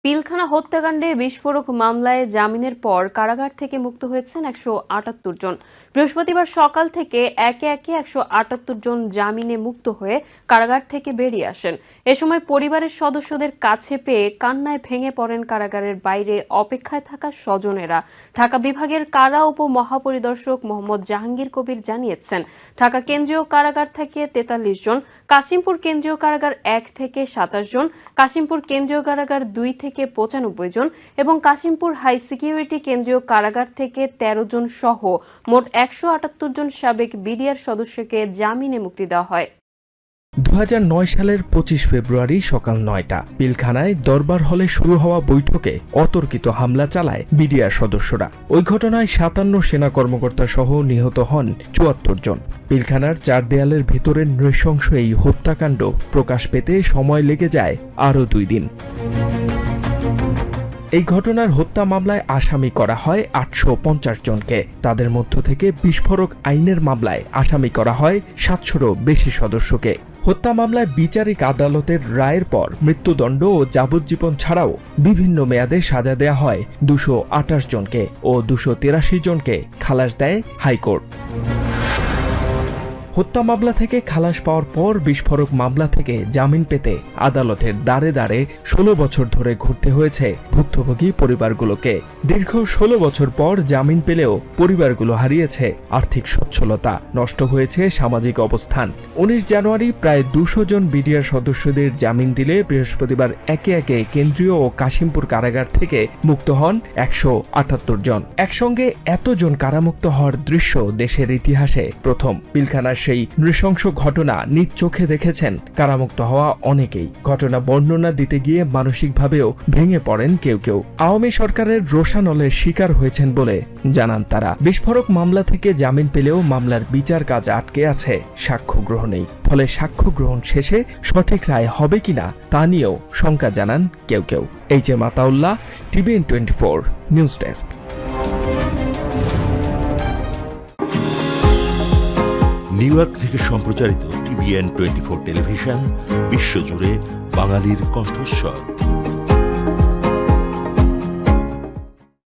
পিলখানা হত্যাকাণ্ডে বিস্ফোরক মামলায় জামিনের পর কারাগার থেকে মুক্ত হয়েছেন 178 জন। বৃহস্পতিবার সকাল থেকে একে একে 178 জন জামিনে মুক্ত হয়ে কারাগার থেকে বেরিয়ে আসেন। এ সময় পরিবারের সদস্যদের কাছে পেয়ে কান্নায় ভেঙে পড়েন কারাগারের বাইরে অপেক্ষায় থাকা স্বজনেরা। ঢাকা বিভাগের কারা উপমহাপরিদর্শক মোহাম্মদ জাহাঙ্গীর কবির জানিয়েছেন, ঢাকা কেন্দ্রীয় কারাগার থেকে 43 জন, কাশিমপুর কেন্দ্রীয় কারাগার 1 থেকে 27 জন, কাশিমপুর কেন্দ্রীয় কারাগার 2 থেকে 95 জন এবং কাশিমপুর হাই সিকিউরিটি কেন্দ্রীয় কারাগার থেকে 13 জন সহ মোট 178 জন সাবেক বিডিআর সদস্যকে জামিনে মুক্তি দেওয়া হয়। 2009 সালের 25 ফেব্রুয়ারি সকাল 9টা পিলখানায় দরবার হলে শুরু হওয়া বৈঠকে অতর্কিত হামলা চালায় বিডিআর সদস্যরা। ওই ঘটনায় 57 সেনা কর্মকর্তা সহ নিহত হন 74 জন। পিলখানার 4 দেয়ালের ভেতরে নৃশংস এই হত্যাকাণ্ড প্রকাশ পেতে সময় লেগে যায় আরও 2 দিন। এই ঘটনার হত্যা মামলায় আসামি করা হয় 850 জনকে। তাদের মধ্য থেকে বিস্ফোরক আইনের মামলায় আসামি করা হয় 700রও বেশি সদস্যকে। হত্যা মামলায় বিচারিক আদালতের রায়ের পর মৃত্যুদণ্ড ও যাবজ্জীবন ছাড়াও বিভিন্ন মেয়াদে সাজা দেয়া হয় 228 জনকে ও 283 জনকে খালাস দেয় হাইকোর্ট। হত্যা মামলা থেকে খালাস পাওয়ার পর বিস্ফোরক মামলা থেকে জামিন পেতে আদালতের দ্বারে দ্বারে 16 বছর ধরে ঘুরতে হয়েছে ভুক্তভোগী পরিবারগুলোকে। দীর্ঘ 16 বছর পর জামিন পেলেও পরিবারগুলো হারিয়েছে আর্থিক সচ্ছলতা, নষ্ট হয়েছে সামাজিক অবস্থান। 19 জানুয়ারি প্রায় 200 জন বিডিআর সদস্যদের জামিন দিলে বৃহস্পতিবার একে একে কেন্দ্রীয় ও কাশিমপুর কারাগার থেকে মুক্ত হন 178 জন। একসঙ্গে এতজন কারামুক্ত হওয়ার দৃশ্য দেশের ইতিহাসে প্রথম। পিলখানার সেই নৃশংস ঘটনা নিজ চোখে দেখেছেন কারামুক্ত হওয়া অনেকেই। ঘটনা বর্ণনা দিতে গিয়ে মানসিকভাবেও ভেঙে পড়েন কেউ কেউ। আওয়ামী সরকারের রোষানলের শিকার হয়েছেন বলে জানান তারা। বিস্ফোরক মামলা থেকে জামিন পেলেও মামলার বিচার কাজ আটকে আছে সাক্ষ্য গ্রহণেই। ফলে সাক্ষ্য গ্রহণ শেষে সঠিক রায় হবে কিনা তা নিয়েও শঙ্কা জানান কেউ কেউ। HM. Ataullah, TVN 24 news desk. New York থেকে সম্প্রচারিত টিভিএন 24 টেলিভিশন বিশ্বজুড়ে বাঙালির কণ্ঠস্বর।